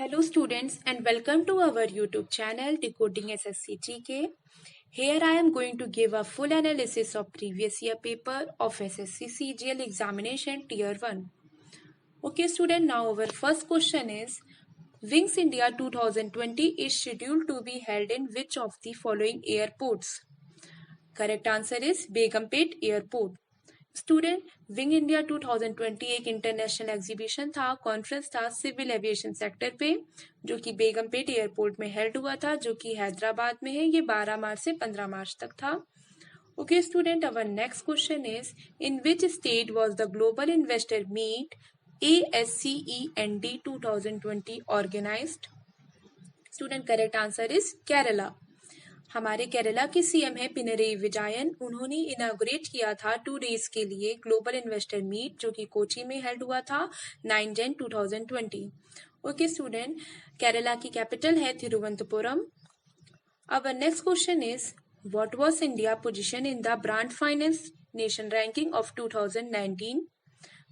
Hello students and welcome to our YouTube channel Decoding SSC GK. Here I am going to give a full analysis of previous year paper of SSC CGL examination tier 1. Okay student, now our first question is Wings India 2020 is scheduled to be held in which of the following airports? Correct answer is Begumpet Airport. Student wing India 2020 एक international exhibition था, conference था civil aviation sector पे, जो कि Begumpet airport में held हुआ था, जो कि हैदराबाद में है। ये 12 मार्च से 15 मार्च तक था। Okay student, our next question is in which state was the global investor meet ASCEND 2020 organised? Student, correct answer is Kerala. हमारे केरला के सीएम है पिनरई विजयन। उन्होंने इनॉग्रेट किया था 2 डेज के लिए ग्लोबल इन्वेस्टर मीट, जो कि कोची में हेल्ड हुआ था 9 जन 2020। ओके स्टूडेंट, केरला की कैपिटल है तिरुवनंतपुरम। अवर next question is what was India position in the brand finance nation ranking of 2019?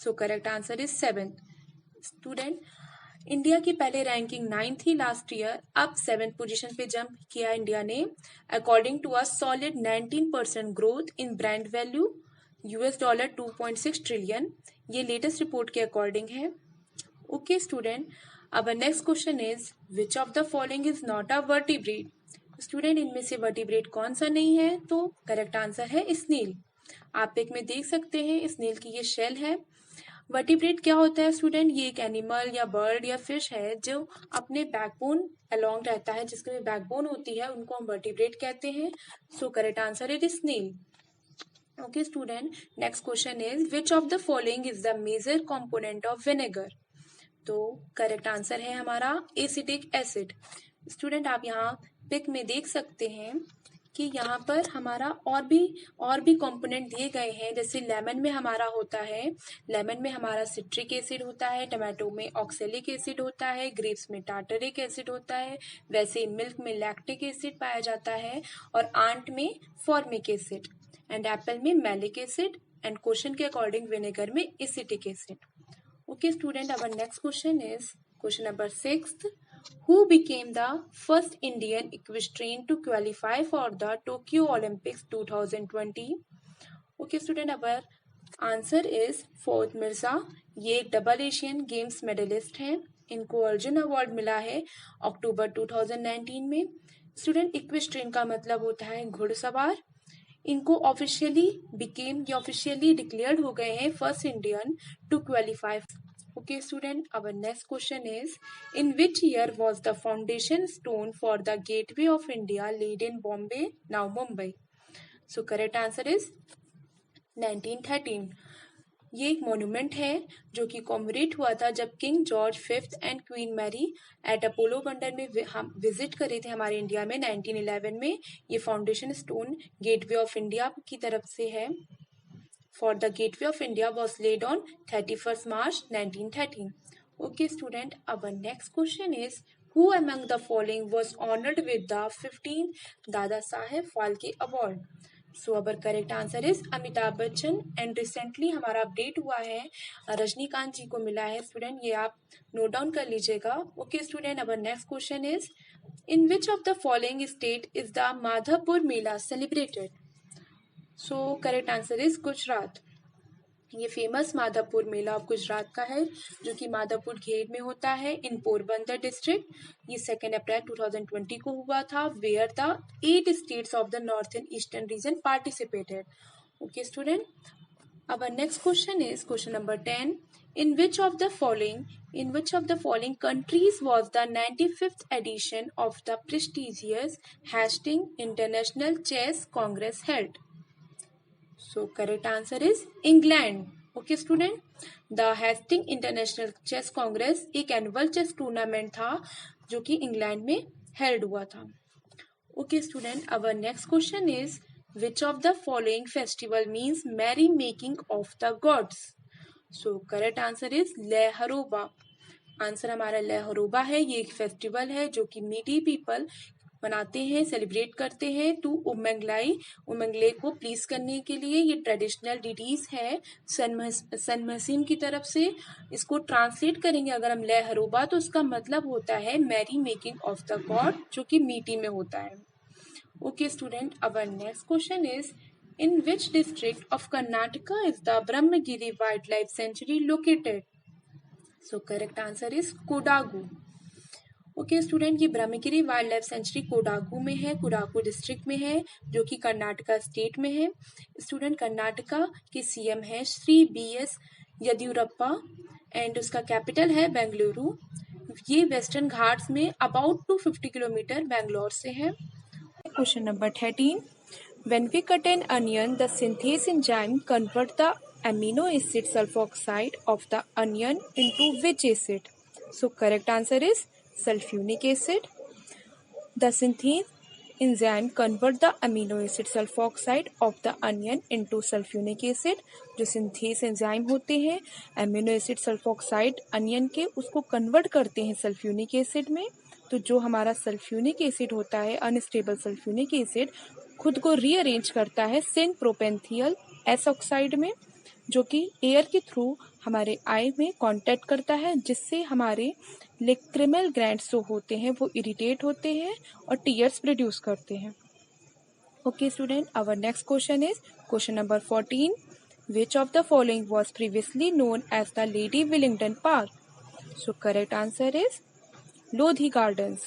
So correct answer is 7th। Student, India की पहले रैंकिंग 9 थी लास्ट ईयर, अब 7th पोजीशन पे जंप किया इंडिया ने, according to a solid 19% growth in brand value $2.6 trillion. ये latest report के according है। ओके स्टूडेंट, अब next question is which of the following is not a vertebrate? Student, इनमें से वर्टिब्रेट कौन सा नहीं है? तो करेक्ट आंसर है स्नेल। आप पिक में देख सकते हैं स्नेल की ये शेल है। वर्टिब्रेट क्या होता है स्टूडेंट? ये एक एनिमल या बर्ड या फिश है जो अपने बैकबोन अलोंग रहता है, जिसके में बैकबोन होती है, उनको हम वर्टिब्रेट कहते हैं। So correct answer it is snail. Okay student, next question is which of the following is the major component of vinegar? तो करेक्ट आंसर है हमारा एसिटिक एसिड। स्टूडेंट, आप यहाँ पिक में देख सकते हैं कि यहाँ पर हमारा और भी कंपोनेंट दिए गए हैं। जैसे लेमन में हमारा होता है, लेमन में हमारा सिट्रिक एसिड होता है, टमाटो में ऑक्सैलिक एसिड होता है, ग्रेप्स में टार्टरिक एसिड होता है, वैसे मिल्क में लैक्टिक एसिड पाया जाता है, और आंट में फॉर्मिक एसिड, एंड एप्पल में मैलिक एसिड, एंड क्वेश्चन के अकॉर्डिंग विनेगर में acetic acid. Okay student, our next question is question number 6th. Who became the first Indian equestrian to qualify for the Tokyo Olympics 2020? Okay student, our answer is Fouaad Mirza. ये double Asian games medallist हैं। इनको Arjun award मिला है अक्टूबर 2019 में। Student, equestrian का मतलब होता है घुड़सवार। इनको ऑफिशियली डिक्लेयर्ड हो गए हैं first Indian to qualify. Okay student, our next question is in which year was the foundation stone for the Gateway of India laid in Bombay, now Mumbai? So correct answer is 1913। ये एक monument है जो कि commemorate हुआ था जब king George 5th and queen Mary at Apollo Bunder में visit करे थे हमारे इंडिया में 1911 में। ये foundation stone gateway of India की तरफ से है। For the Gateway of India was laid on 31st March 1913. Okay student, our next question is who among the following was honored with the 15th Dada Saheb Phalke Award? So our correct answer is Amitabh Bachchan, and recently हमारा update हुआ है रजनीकांत जी को मिला है। Student, ये आप note डाउन कर लीजिएगा। Okay student, our next question is in which of the following state is the Madhavpur Mela celebrated? So correct answer is Gujarat. ये फेमस माधवपुर मेला ऑफ गुजरात का है, जो कि माधवपुर घेर में होता है इन पोरबंदर डिस्ट्रिक्ट। ये 2 अप्रैल 2020 को हुआ था, where the 8 states of the northern eastern region participated. Okay student, अब next question is question number 10 in which of the following countries was the 95th edition of the prestigious Hastings International Chess Congress held? So correct answer is England. Okay student, the Hastings International Chess Congress एक annual chess tournament था जो कि England में held हुआ था। Okay student, our next question is which of the following festival means merry making of the gods? So correct answer is Laiharaoba. Answer हमारा लहरोबा है। ये एक फेस्टिवल है जो कि मीडी पीपल मनाते हैं, सेलिब्रेट करते हैं टू उमंगले को प्लीज करने के लिए। ये ट्रेडिशनल डिटीज है सन महसीम की तरफ से। इसको ट्रांसलेट करेंगे अगर हम लहरोबा तो उसका मतलब होता है merry making of the god, जो कि मीठी में होता है। Okay student, our next question is in which district of Karnataka is the Brahmagiri Wildlife Sanctuary located? So correct answer is Kodagu. Okay student, ये Brahmagiri wildlife sanctuary Kodagu में है, Kodagu district में है, जो कि कर्नाटका स्टेट में है। स्टूडेंट, कर्नाटका के सीएम है श्री BS येदियुरप्पा एंड उसका कैपिटल है बेंगलुरु। ये वेस्टर्न घाट्स में अबाउट 250 किलोमीटर बेंगलोर से है। Question number 13, when we cut an onion, the synthase enzyme convert the amino acid sulfoxide of the onion into which acid? So correct answer is sulfuric acid. The synthase enzyme convert the amino acid sulfoxide of the onion into sulfuric acid. जो synthase enzyme होते हैं amino acid sulfoxide onion के, उसको convert करते हैं sulfuric acid में। तो जो हमारा सल्फ्यूनिक एसिड होता है, अनस्टेबल सल्फ्यूनिक एसिड, खुद को रीअरेंज करता है सिन प्रोपेंथियल एस ऑक्साइड में, जो कि एयर के थ्रू हमारे आई में कांटेक्ट करता है, जिससे हमारे लेक्रिमल ग्लैंड्स जो होते हैं वो इरिटेट होते हैं और टीयर्स प्रोड्यूस करते हैं। Okay student, our next question is question number 14, which of the following was previously known as the Lady Willingdon Park? So correct answer is Lodhi Gardens.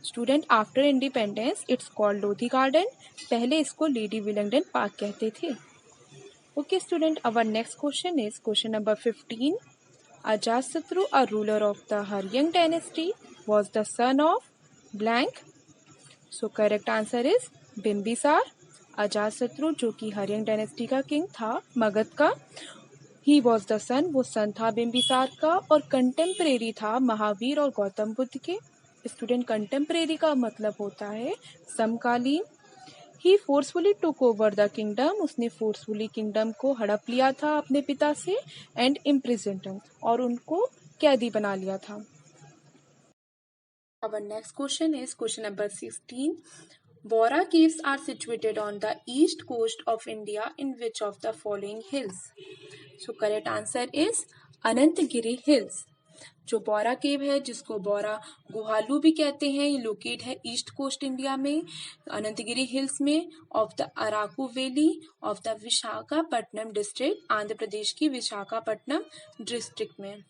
Student, after independence it's called Lodhi Garden, पहले इसको Lady Willingdon Park कहते थे। Okay student, our next question is question number 15, Ajatashatru a ruler of the Haryanka dynasty was the son of blank. So correct answer is Bimbisara. Ajatashatru जो कि Haryang dynasty का king था, मगध का, ही was the सन, वो सन था बिम्बिसार का, और कंटेम्परेरी था महावीर और गौतम बुद्ध के। स्टूडेंट, कंटेम्परेरी का मतलब होता है समकालीन। He forcefully took over the kingdom, उसने फोर्सफुली किंगडम को हड़प लिया था अपने पिता से, एंड इम्प्रिजन्ड, और उनको कैदी बना लिया था। Our next question is question number 16. Bora caves are situated on the east coast of India in which of the following hills? So correct answer is Anantagiri Hills. जो बोरा केव है, जिसको बोरा गुहालू भी कहते हैं, ये लोकेट है ईस्ट कोस्ट इंडिया में, Anantagiri hills में, of the Araku valley of the Visakhapatnam district, Andhra Pradesh की विशाखापट्टनम डिस्ट्रिक्ट में।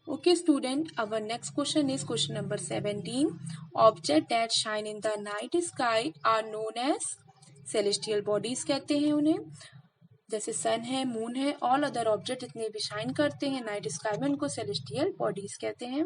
Okay student, our next question is question number 17. Objects that shine in the night sky are known as celestial bodies कहते हैं उन्हें, जैसे सन है, moon है, ऑल अदर ऑब्जेक्ट जितने भी शाइन करते हैं नाइट स्काई में, उनको सेलेस्टियल बॉडीज कहते हैं।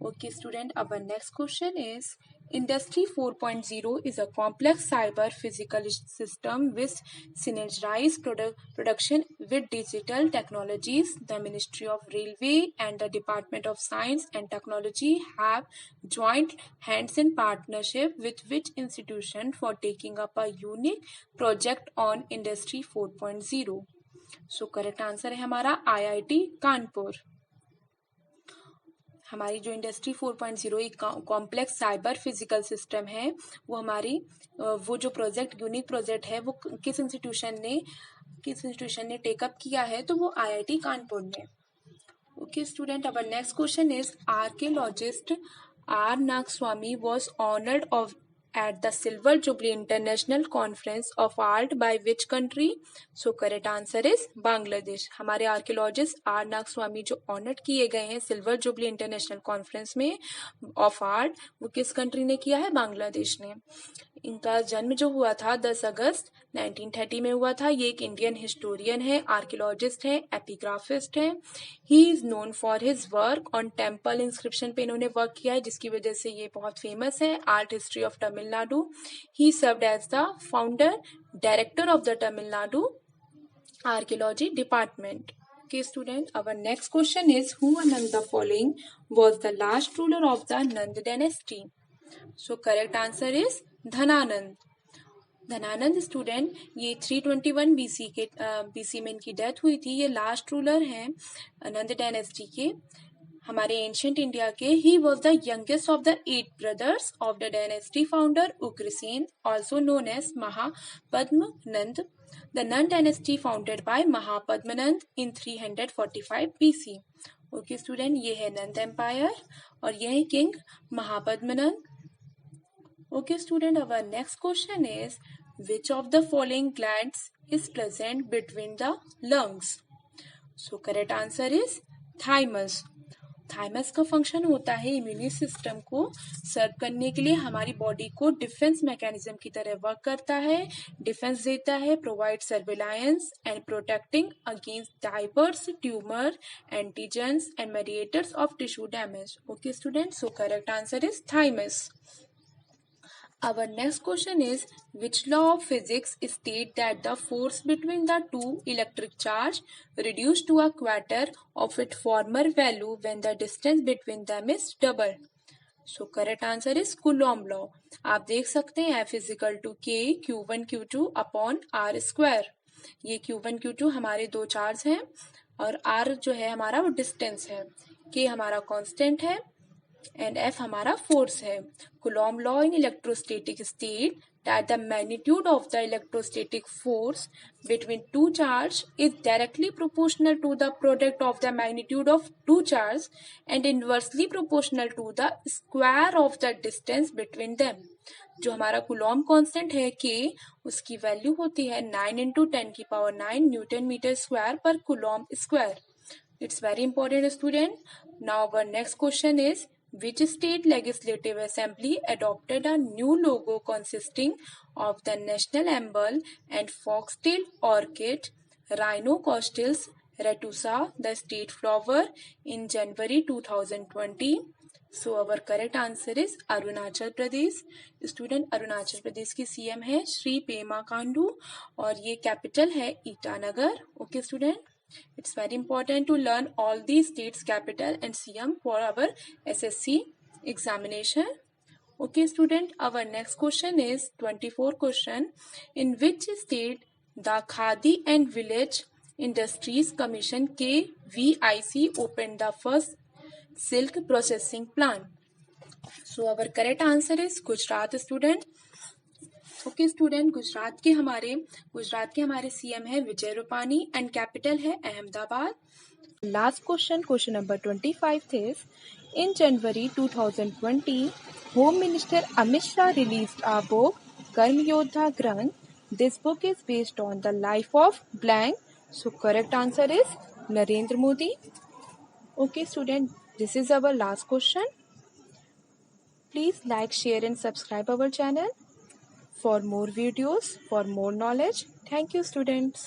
Okay student, our next question is industry 4.0 is a complex cyber physical system which synergize production with digital technologies. The Ministry of Railway and the Department of Science and Technology have joined hands in partnership with which institution for taking up a unique project on Industry 4.0? So correct answer है हमारा IIT Kanpur. हमारी जो industry 4.0 एक complex cyber physical system है, वो हमारी वो जो प्रोजेक्ट यूनिक प्रोजेक्ट है वो किस इंस्टीट्यूशन ने टेकअप किया है, तो वो IIT कानपुर ने। Okay student, our next question is archaeologist R. Nagswamy was honored at the Silver Jubilee International Conference of Art by which country? So correct answer is Bangladesh. हमारे आर्कियोलॉजिस्ट R. नागस्वामी जो honoured किए गए हैं सिल्वर जुबली इंटरनेशनल कॉन्फ्रेंस में of art, वो किस country ने किया है? बांग्लादेश ने। इनका जन्म जो हुआ था 10 अगस्त 1930 में हुआ था। ये एक इंडियन हिस्टोरियन है, आर्कियोलॉजिस्ट है, एपिग्राफिस्ट है। He is known for his work on temple inscription पे इन्होंने वर्क किया है, जिसकी वजह से ये बहुत फेमस है। Art history of Tamil Nadu, he served as the founder director of the Tamil Nadu archaeology department. Okay student, our next question is who among the following was the last ruler of the Nand dynasty? So correct answer is Dhanananda. Dhanananda student, ये 321 BC में इनकी death हुई थी। ये last ruler हैं नंद dynasty के। हमारे ancient India के he was the youngest of the 8 brothers of the dynasty founder Ugrasen, also known as Mahapadmanand. The Nand dynasty founded by Mahapadmanand in 345 BC. Okay student, ये है नंद एम्पायर और ये है king Mahapadmanand. Okay student, our next question is which of the following glands is present between the lungs? So correct answer is thymus. Thymus का function होता है immune system को सर्व करने के लिए, हमारी बॉडी को डिफेंस मैकेनिज्म की तरह वर्क करता है, डिफेंस देता है, provide surveillance and protecting against diverse tumour, antigens and mediators of tissue damage. Okay student, so correct answer is thymus. Our next question is, which law of physics state that the force between the two electric charge reduced to a quarter of its former value when the distance between them is double? So correct answer is Coulomb law. आप देख सकते हैं F is equal to K Q1 Q2 upon R square. ये Q1 Q2 हमारे दो charge हैं और R जो है हमारा वो डिस्टेंस है, K हमारा कांस्टेंट है एंड F हमारा फोर्स है. Coulomb law in electrostatic state that the magnitude of the electrostatic force between two charges is directly proportional to the product of the magnitude of two charges and inversely proportional to the square of the distance between them. जो हमारा Coulomb constant है K, उसकी value होती है 9 into 10 की power 9 Newton metre square पर Coulomb square. It's very important student. Now our next question is, which state legislative assembly adopted a new logo consisting of the national emblem and foxtail orchid, Rhinocostus retusa, the state flower, in January 2020? So our correct answer is Arunachal Pradesh. Student, Arunachal Pradesh की CM है श्री पेमा खांडू और ये capital है Itanagar. Okay student, it's very important to learn all these states capital and CM for our SSC examination. Okay student, our next question is 24 question. In which state the Khadi and Village Industries Commission KVIC opened the first silk processing plant? So our correct answer is Gujarat student. Okay student, Gujarat के हमारे CM है Vijay Rupani and capital है Ahmedabad. Last question number 25 is, in January 2020 home minister Amit Shah released a book कर्म योद्धा ग्रंथ. This book is based on the life of blank. So correct answer is Narendra Modi. Okay student, this is our last question. Please like, share and subscribe our channel for more videos, for more knowledge. Thank you students.